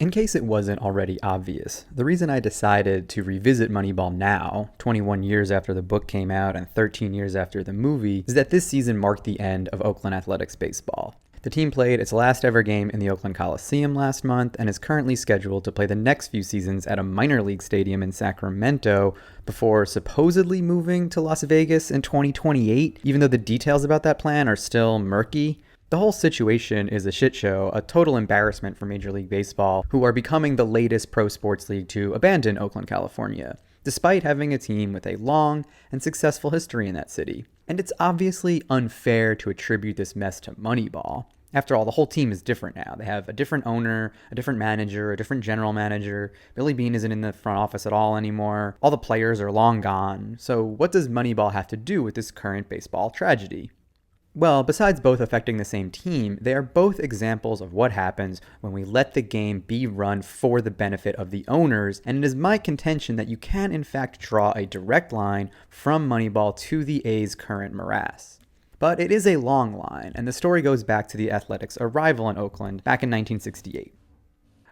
In case it wasn't already obvious, the reason I decided to revisit Moneyball now, 21 years after the book came out and 13 years after the movie, is that this season marked the end of Oakland Athletics baseball. The team played its last ever game in the Oakland Coliseum last month and is currently scheduled to play the next few seasons at a minor league stadium in Sacramento before supposedly moving to Las Vegas in 2028, even though the details about that plan are still murky. The whole situation is a shit show, a total embarrassment for Major League Baseball, who are becoming the latest pro sports league to abandon Oakland, California, despite having a team with a long and successful history in that city. And it's obviously unfair to attribute this mess to Moneyball. After all, the whole team is different now. They have a different owner, a different manager, a different general manager. Billy Beane isn't in the front office at all anymore. All the players are long gone. So what does Moneyball have to do with this current baseball tragedy? Well, besides both affecting the same team, they are both examples of what happens when we let the game be run for the benefit of the owners, and it is my contention that you can in fact draw a direct line from Moneyball to the A's current morass. But it is a long line, and the story goes back to the Athletics' arrival in Oakland back in 1968.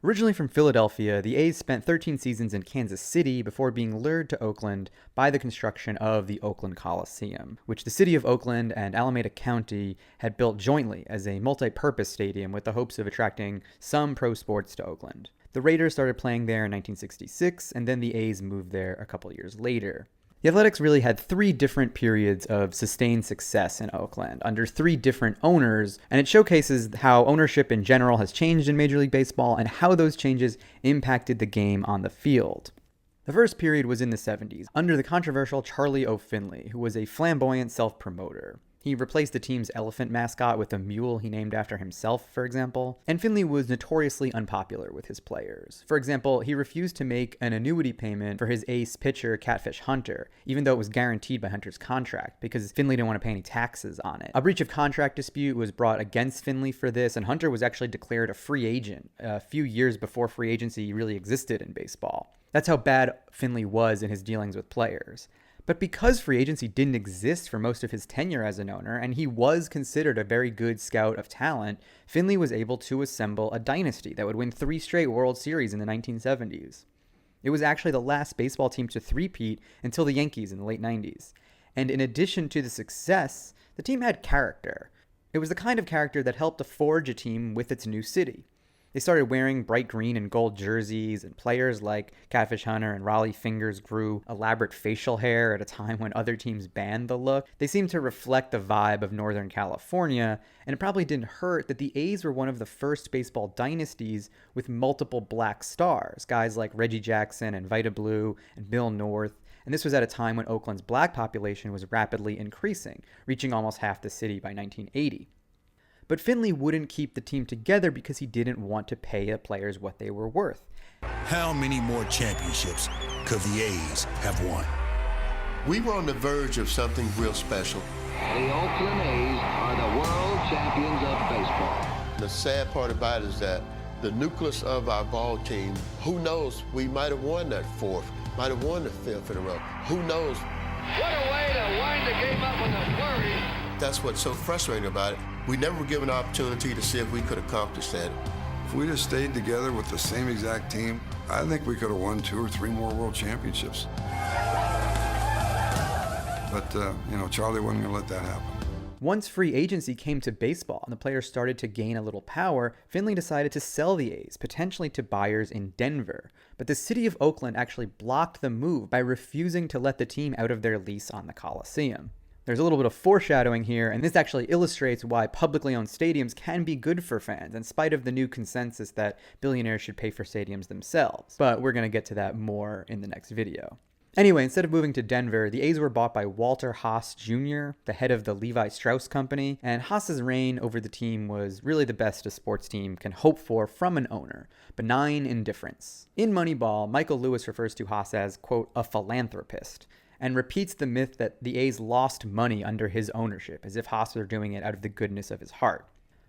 Originally from Philadelphia, the A's spent 13 seasons in Kansas City before being lured to Oakland by the construction of the Oakland Coliseum, which the city of Oakland and Alameda County had built jointly as a multi-purpose stadium with the hopes of attracting some pro sports to Oakland. The Raiders started playing there in 1966, and then the A's moved there a couple years later. The Athletics really had three different periods of sustained success in Oakland under three different owners, and it showcases how ownership in general has changed in Major League Baseball and how those changes impacted the game on the field. The first period was in the 70s, under the controversial Charlie O. Finley, who was a flamboyant self-promoter. He replaced the team's elephant mascot with a mule he named after himself, for example. And Finley was notoriously unpopular with his players. For example, he refused to make an annuity payment for his ace pitcher, Catfish Hunter, even though it was guaranteed by Hunter's contract, because Finley didn't want to pay any taxes on it. A breach of contract dispute was brought against Finley for this, and Hunter was actually declared a free agent a few years before free agency really existed in baseball. That's how bad Finley was in his dealings with players. But because free agency didn't exist for most of his tenure as an owner, and he was considered a very good scout of talent, Finley was able to assemble a dynasty that would win 3 straight World Series in the 1970s. It was actually the last baseball team to three-peat until the Yankees in the late 90s. And in addition to the success, the team had character. It was the kind of character that helped to forge a team with its new city. They started wearing bright green and gold jerseys, and players like Catfish Hunter and Raleigh Fingers grew elaborate facial hair at a time when other teams banned the look. They seemed to reflect the vibe of Northern California, and it probably didn't hurt that the A's were one of the first baseball dynasties with multiple black stars, guys like Reggie Jackson and Vita Blue and Bill North. And this was at a time when Oakland's black population was rapidly increasing, reaching almost half the city by 1980. But Finley wouldn't keep the team together because he didn't want to pay the players what they were worth. How many more championships could the A's have won? We were on the verge of something real special. The Oakland A's are the world champions of baseball. The sad part about it is that the nucleus of our ball team, who knows, we might have won that 4th, might have won the 5th in a row. Who knows? What a way to wind the game up with a flurry. That's what's so frustrating about it. We never were given an opportunity to see if we could accomplish that. If we just stayed together with the same exact team, I think we could have won 2 or 3 more world championships. But, Charlie wasn't going to let that happen. Once free agency came to baseball and the players started to gain a little power, Finley decided to sell the A's, potentially to buyers in Denver. But the city of Oakland actually blocked the move by refusing to let the team out of their lease on the Coliseum. There's a little bit of foreshadowing here, and this actually illustrates why publicly owned stadiums can be good for fans, in spite of the new consensus that billionaires should pay for stadiums themselves. But we're going to get to that more in the next video. Anyway, instead of moving to Denver, the A's were bought by Walter Haas Jr., the head of the Levi Strauss Company, and Haas's reign over the team was really the best a sports team can hope for from an owner: benign indifference. In Moneyball, Michael Lewis refers to Haas as, quote, a philanthropist, and repeats the myth that the A's lost money under his ownership, as if Haas were doing it out of the goodness of his heart.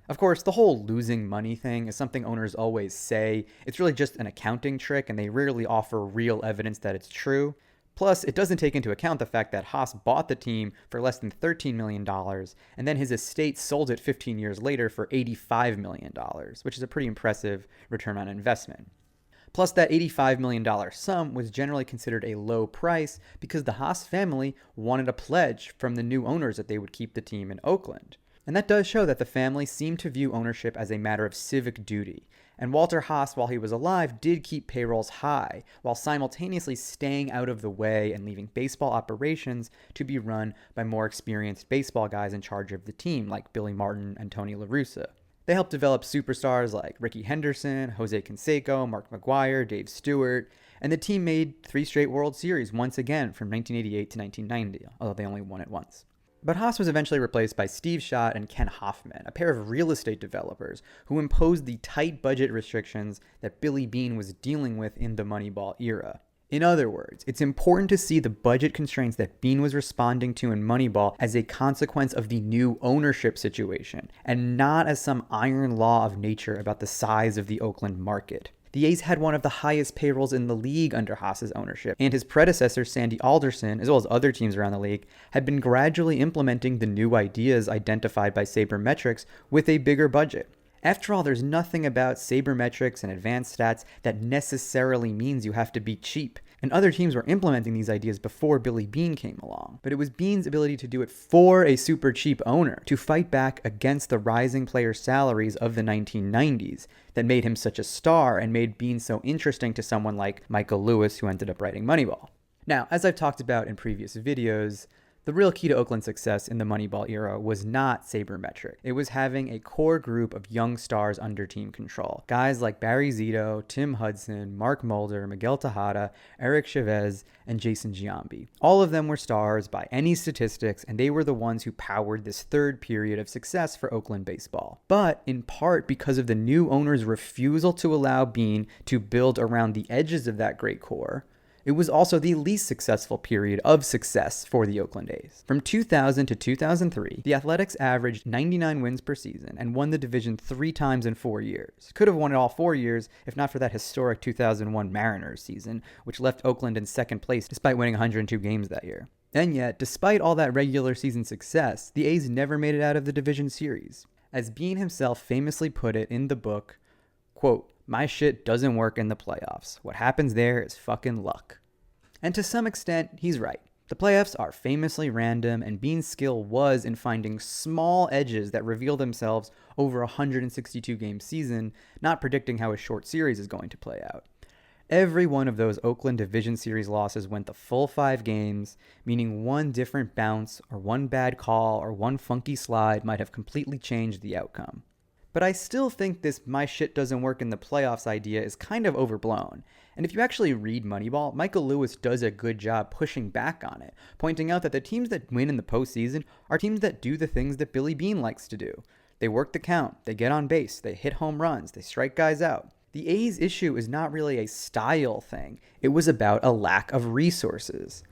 Of course, the whole losing money thing is something owners always say. It's really just an accounting trick, and they rarely offer real evidence that it's true. Plus, it doesn't take into account the fact that Haas bought the team for less than $13 million, and then his estate sold it 15 years later for $85 million, which is a pretty impressive return on investment. Plus, that $85 million sum was generally considered a low price because the Haas family wanted a pledge from the new owners that they would keep the team in Oakland. And that does show that the family seemed to view ownership as a matter of civic duty. And Walter Haas, while he was alive, did keep payrolls high, while simultaneously staying out of the way and leaving baseball operations to be run by more experienced baseball guys in charge of the team, like Billy Martin and Tony La Russa. They helped develop superstars like Ricky Henderson, Jose Canseco, Mark McGwire, Dave Stewart, and the team made 3 straight World Series once again from 1988 to 1990, although they only won it once. But Haas was eventually replaced by Steve Schott and Ken Hoffman, a pair of real estate developers who imposed the tight budget restrictions that Billy Beane was dealing with in the Moneyball era. In other words, it's important to see the budget constraints that Beane was responding to in Moneyball as a consequence of the new ownership situation, and not as some iron law of nature about the size of the Oakland market. The A's had one of the highest payrolls in the league under Haas's ownership, and his predecessor, Sandy Alderson, as well as other teams around the league, had been gradually implementing the new ideas identified by sabermetrics with a bigger budget. After all, there's nothing about sabermetrics and advanced stats that necessarily means you have to be cheap. And other teams were implementing these ideas before Billy Beane came along. But it was Beane's ability to do it for a super cheap owner, to fight back against the rising player salaries of the 1990s, that made him such a star and made Beane so interesting to someone like Michael Lewis, who ended up writing Moneyball. Now, as I've talked about in previous videos, the real key to Oakland's success in the Moneyball era was not sabermetric. It was having a core group of young stars under team control. Guys like Barry Zito, Tim Hudson, Mark Mulder, Miguel Tejada, Eric Chavez, and Jason Giambi. All of them were stars by any statistics, and they were the ones who powered this third period of success for Oakland baseball. But in part because of the new owner's refusal to allow Beane to build around the edges of that great core, it was also the least successful period of success for the Oakland A's. From 2000 to 2003, the Athletics averaged 99 wins per season and won the division 3 times in 4 years. Could have won it all 4 years if not for that historic 2001 Mariners season, which left Oakland in second place despite winning 102 games that year. And yet, despite all that regular season success, the A's never made it out of the division series. As Beane himself famously put it in the book, quote, "My shit doesn't work in the playoffs. What happens there is fucking luck." And to some extent, he's right. The playoffs are famously random, and Beane's skill was in finding small edges that reveal themselves over a 162-game season, not predicting how a short series is going to play out. Every one of those Oakland Division Series losses went the full 5 games, meaning one different bounce or one bad call or one funky slide might have completely changed the outcome. But I still think this "my shit doesn't work in the playoffs" idea is kind of overblown. And if you actually read Moneyball, Michael Lewis does a good job pushing back on it, pointing out that the teams that win in the postseason are teams that do the things that Billy Beane likes to do. They work the count, they get on base, they hit home runs, they strike guys out. The A's issue is not really a style thing. It was about a lack of resources.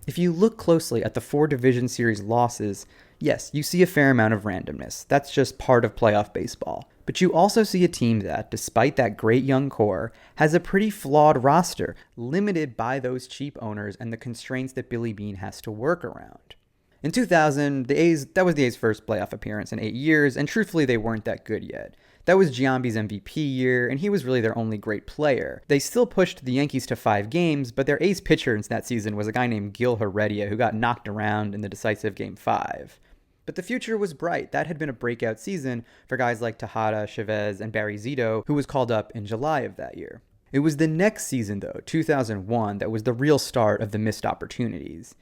If you look closely at the 4 division series losses, yes, you see a fair amount of randomness. That's just part of playoff baseball. But you also see a team that, despite that great young core, has a pretty flawed roster, limited by those cheap owners and the constraints that Billy Beane has to work around. In 2000, that was the A's first playoff appearance in 8 years, and truthfully, they weren't that good yet. That was Giambi's MVP year, and he was really their only great player. They still pushed the Yankees to 5 games, but their ace pitcher in that season was a guy named Gil Heredia, who got knocked around in the decisive Game 5. But the future was bright. That had been a breakout season for guys like Tejada, Chavez, and Barry Zito, who was called up in July of that year. It was the next season, though, 2001, that was the real start of the missed opportunities.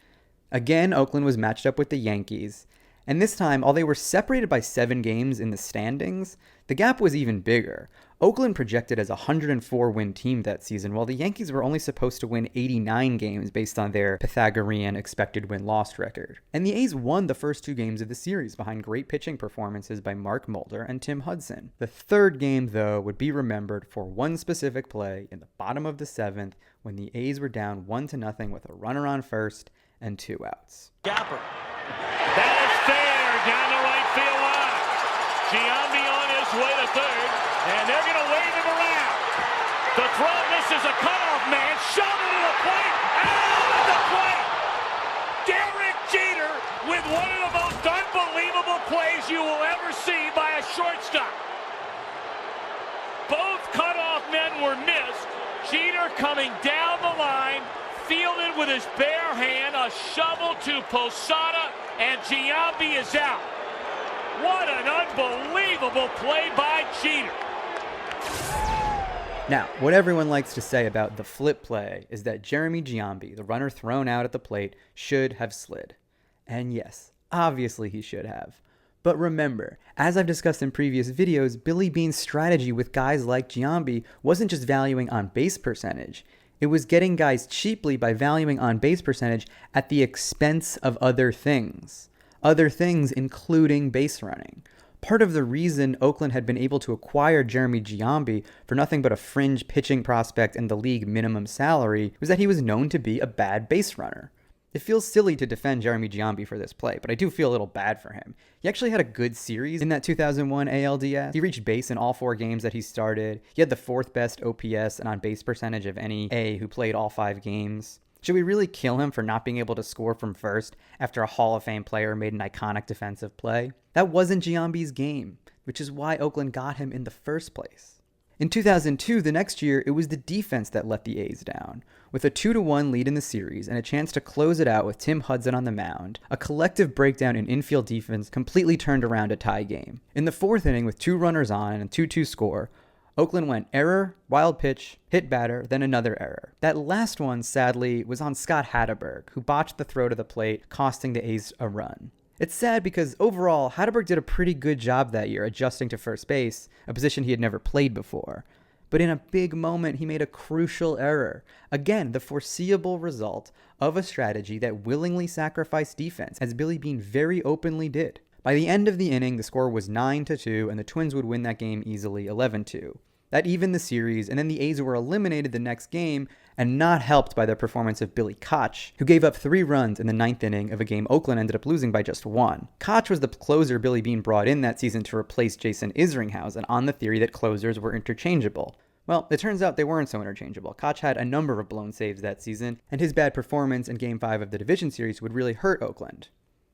Again, Oakland was matched up with the Yankees, and this time, although they were separated by 7 games in the standings, the gap was even bigger. Oakland projected as a 104-win team that season, while the Yankees were only supposed to win 89 games based on their Pythagorean expected win-loss record. And the A's won the first 2 games of the series behind great pitching performances by Mark Mulder and Tim Hudson. The third game, though, would be remembered for one specific play in the bottom of the 7th when the A's were down 1-0 with a runner on first and 2 outs. Gapper. That is fair down the right field line. Giambi on his way to third, and they're going to wave him around. The throw misses a cutoff man, shot into the plate, out! were missed. Jeter coming down the line, fielded with his bare hand, a shovel to Posada, and Giambi is out. What an unbelievable play by Jeter. Now, what everyone likes to say about the flip play is that Jeremy Giambi, the runner thrown out at the plate, should have slid. And yes, obviously he should have. But remember, as I've discussed in previous videos, Billy Beane's strategy with guys like Giambi wasn't just valuing on base percentage. It was getting guys cheaply by valuing on base percentage at the expense of other things. Other things including base running. Part of the reason Oakland had been able to acquire Jeremy Giambi for nothing but a fringe pitching prospect and the league minimum salary was that he was known to be a bad base runner. It feels silly to defend Jeremy Giambi for this play, but I do feel a little bad for him. He actually had a good series in that 2001 ALDS. He reached base in all 4 games that he started. He had the 4th best OPS and on-base percentage of any A who played all 5 games. Should we really kill him for not being able to score from first after a Hall of Fame player made an iconic defensive play? That wasn't Giambi's game, which is why Oakland got him in the first place. In 2002, the next year, it was the defense that let the A's down. With a 2-1 lead in the series and a chance to close it out with Tim Hudson on the mound, a collective breakdown in infield defense completely turned around a tie game. In the 4th inning, with 2 runners on and a 2-2 score, Oakland went error, wild pitch, hit batter, then another error. That last one, sadly, was on Scott Hatteberg, who botched the throw to the plate, costing the A's a run. It's sad because overall, Hatteberg did a pretty good job that year adjusting to first base, a position he had never played before. But in a big moment, he made a crucial error. Again, the foreseeable result of a strategy that willingly sacrificed defense, as Billy Beane very openly did. By the end of the inning, the score was 9-2, and the Twins would win that game easily 11-2. That evened the series, and then the A's were eliminated the next game, and not helped by the performance of Billy Koch, who gave up 3 runs in the 9th inning of a game Oakland ended up losing by just 1. Koch was the closer Billy Beane brought in that season to replace Jason Isringhausen on the theory that closers were interchangeable. Well, it turns out they weren't so interchangeable. Koch had a number of blown saves that season, and his bad performance in Game 5 of the division series would really hurt Oakland.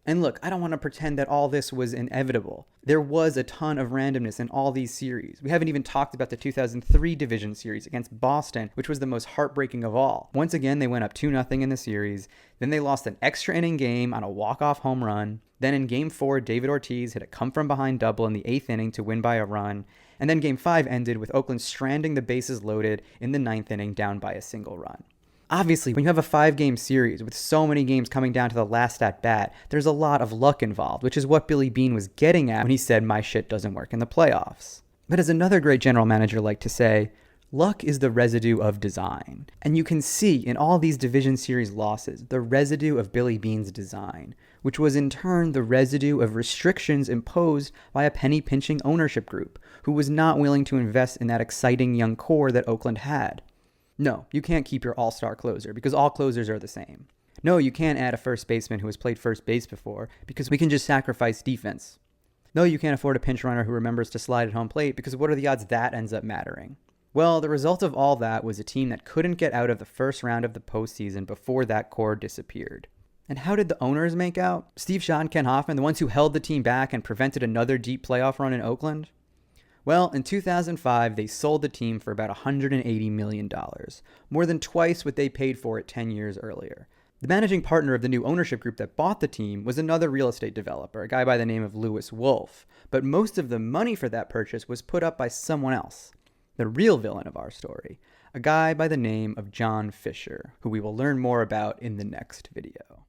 And look, I don't want to pretend that all this was inevitable. There was a ton of randomness in all these series. We haven't even talked about the 2003 division series against Boston, which was the most heartbreaking of all. Once again, they went up 2-0 in the series. Then they lost an extra inning game on a walk-off home run. Then in Game 4, David Ortiz hit a come-from-behind double in the 8th inning to win by a run. And then Game 5 ended with Oakland stranding the bases loaded in the 9th inning down by a single run. Obviously, when you have a 5-game series with so many games coming down to the last at-bat, there's a lot of luck involved, which is what Billy Beane was getting at when he said, "My shit doesn't work in the playoffs." But as another great general manager liked to say, luck is the residue of design. And you can see in all these division series losses the residue of Billy Beane's design, which was in turn the residue of restrictions imposed by a penny-pinching ownership group who was not willing to invest in that exciting young core that Oakland had. No, you can't keep your all-star closer because all closers are the same. No, you can't add a first baseman who has played first base before because we can just sacrifice defense. No, you can't afford a pinch runner who remembers to slide at home plate because what are the odds that ends up mattering? Well, the result of all that was a team that couldn't get out of the first round of the postseason before that core disappeared. And how did the owners make out? Steve Schott and Ken Hoffman, the ones who held the team back and prevented another deep playoff run in Oakland? Well, in 2005, they sold the team for about $180 million, more than twice what they paid for it 10 years earlier. The managing partner of the new ownership group that bought the team was another real estate developer, a guy by the name of Louis Wolff, but most of the money for that purchase was put up by someone else, the real villain of our story, a guy by the name of John Fisher, who we will learn more about in the next video.